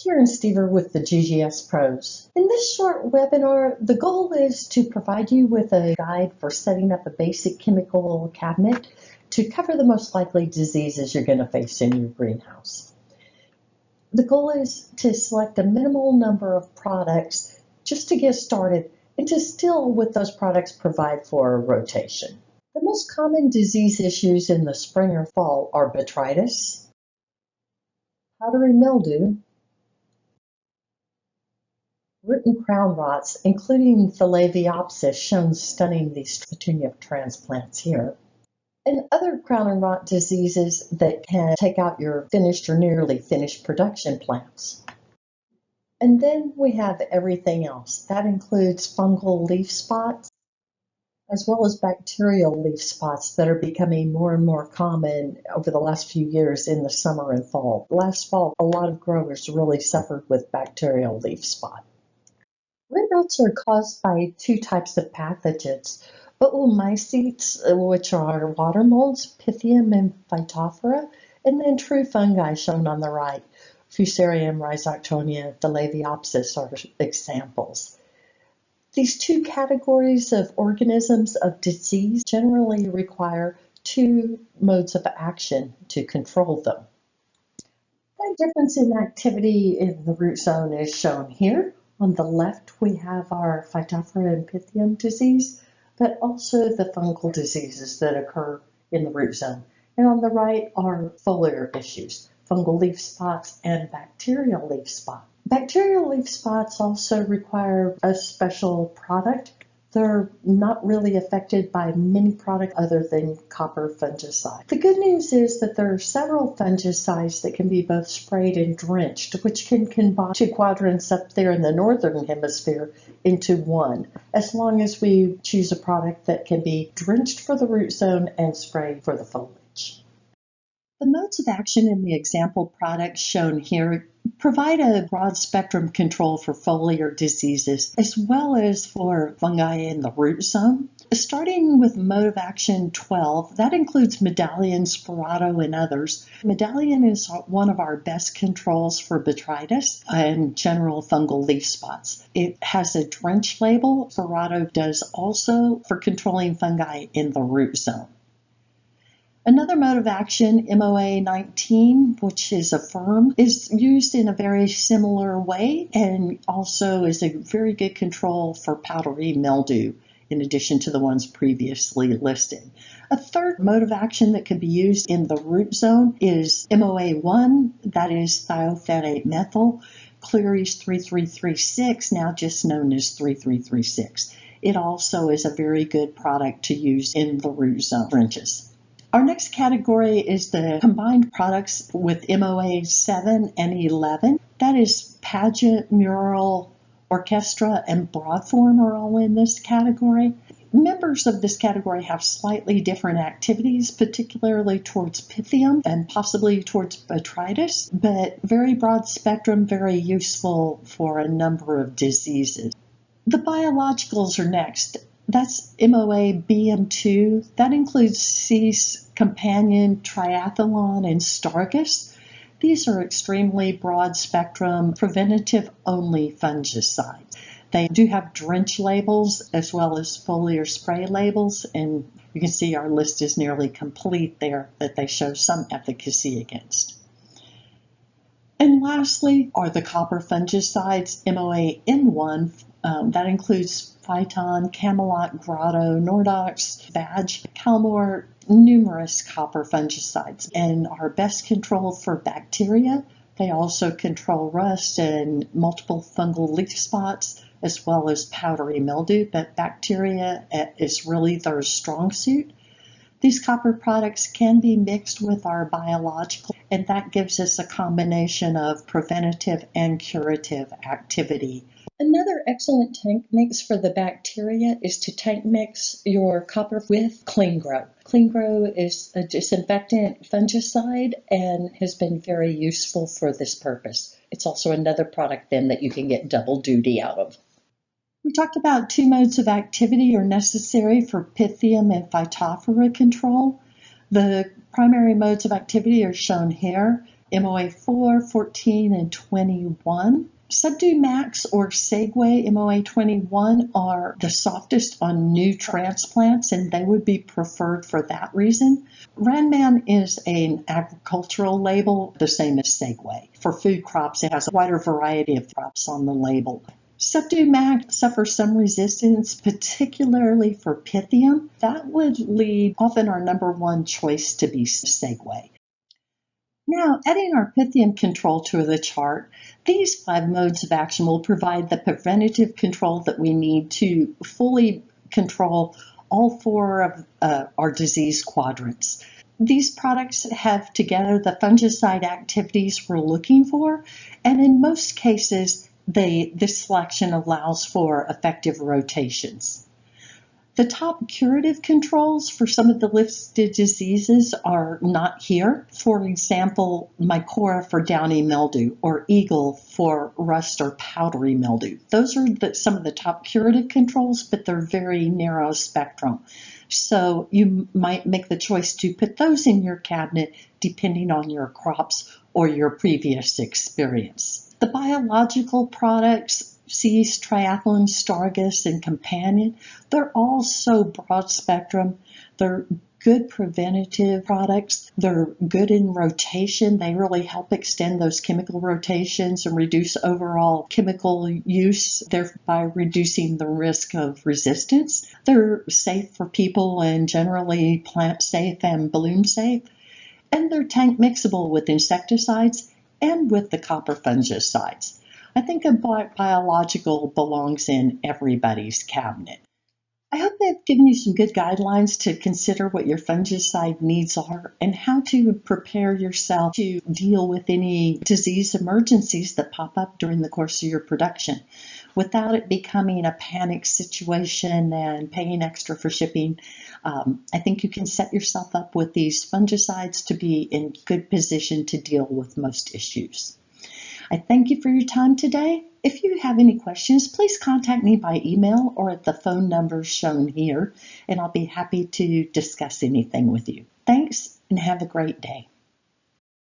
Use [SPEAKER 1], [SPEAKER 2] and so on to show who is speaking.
[SPEAKER 1] Karen Stever with the GGS Pros. In this short webinar, the goal is to provide you with a guide for setting up a basic chemical cabinet to cover the most likely diseases you're going to face in your greenhouse. The goal is to select a minimal number of products just to get started and to still, with those products, provide for a rotation. The most common disease issues in the spring or fall are botrytis, powdery mildew, root and crown rots, including Phalaeopsis, shown stunning these petunia transplants here, and other crown and rot diseases that can take out your finished or nearly finished production plants. And then we have everything else. That includes fungal leaf spots, as well as bacterial leaf spots that are becoming more and more common over the last few years in the summer and fall. Last fall, a lot of growers really suffered with bacterial leaf spot. Red rots are caused by two types of pathogens: oomycetes, which are water molds, Pythium and Phytophthora, and then true fungi shown on the right. Fusarium, Rhizoctonia, Phalaeopsis are examples. These two categories of organisms of disease generally require two modes of action to control them. That difference in activity in the root zone is shown here. On the left, we have our Phytophthora and Pythium disease, but also the fungal diseases that occur in the root zone. And on the right are foliar issues, fungal leaf spots and bacterial leaf spot. Bacterial leaf spots also require a special product. They're not really affected by many products other than copper fungicide. The good news is that there are several fungicides that can be both sprayed and drenched, which can combine two quadrants up there in the northern hemisphere into one, as long as we choose a product that can be drenched for the root zone and sprayed for the foliage. The modes of action in the example products shown here provide a broad spectrum control for foliar diseases as well as for fungi in the root zone. Starting with mode of action 12, that includes Medallion, Spirato, and others. Medallion is one of our best controls for botrytis and general fungal leaf spots. It has a drench label. Spirato does also for controlling fungi in the root zone. Another mode of action, MOA 19, which is a firm, is used in a very similar way and also is a very good control for powdery mildew, in addition to the ones previously listed. A third mode of action that can be used in the root zone is MOA 1, that is thiophanate methyl, Cleary's 3336, now just known as 3336. It also is a very good product to use in the root zone drenches. Our next category is the combined products with MOA 7 and 11. That is Pageant, Mural, Orchestra, and Broadform are all in this category. Members of this category have slightly different activities, particularly towards Pythium and possibly towards botrytis, but very broad spectrum, very useful for a number of diseases. The biologicals are next. That's MOA BM2. That includes Cease, Companion, Triathlon, and Stargus. These are extremely broad spectrum, preventative only fungicides. They do have drench labels as well as foliar spray labels, and you can see our list is nearly complete there that they show some efficacy against. And lastly are the copper fungicides, MOA M1. That includes Phyton, Camelot, Grotto, Nordox, Badge, Calmore, numerous copper fungicides, and are best controlled for bacteria. They also control rust and multiple fungal leaf spots, as well as powdery mildew, but bacteria is really their strong suit. These copper products can be mixed with our biological, and that gives us a combination of preventative and curative activity. Another excellent tank mix for the bacteria is to tank mix your copper with Clean Grow. Clean Grow is a disinfectant fungicide and has been very useful for this purpose. It's also another product then that you can get double duty out of. We talked about two modes of activity are necessary for Pythium and Phytophthora control. The primary modes of activity are shown here. MOA 4, 14, and 21. Subdue Max or Segway MOA 21 are the softest on new transplants, and they would be preferred for that reason. Ranman is an agricultural label, the same as Segway. For food crops, it has a wider variety of crops on the label. Subdue Max suffers some resistance, particularly for Pythium. That would lead often our number one choice to be Segway. Now, adding our Pythium control to the chart, these 5 modes of action will provide the preventative control that we need to fully control all 4 of our disease quadrants. These products have together the fungicide activities we're looking for, and in most cases, this selection allows for effective rotations. The top curative controls for some of the listed diseases are not here. For example, Mycora for downy mildew or Eagle for rust or powdery mildew. Those are some of the top curative controls, but they're very narrow spectrum. So you might make the choice to put those in your cabinet depending on your crops or your previous experience. The biological products, Cease, Triathlon, Stargus, and Companion, they're all so broad spectrum. They're good preventative products. They're good in rotation. They really help extend those chemical rotations and reduce overall chemical use, thereby reducing the risk of resistance. They're safe for people and generally plant safe and balloon safe. And they're tank mixable with insecticides and with the copper fungicides. I think a biological belongs in everybody's cabinet. I hope they've given you some good guidelines to consider what your fungicide needs are and how to prepare yourself to deal with any disease emergencies that pop up during the course of your production without it becoming a panic situation and paying extra for shipping. I think you can set yourself up with these fungicides to be in good position to deal with most issues. I thank you for your time today. If you have any questions, please contact me by email or at the phone numbers shown here, and I'll be happy to discuss anything with you. Thanks, and have a great day.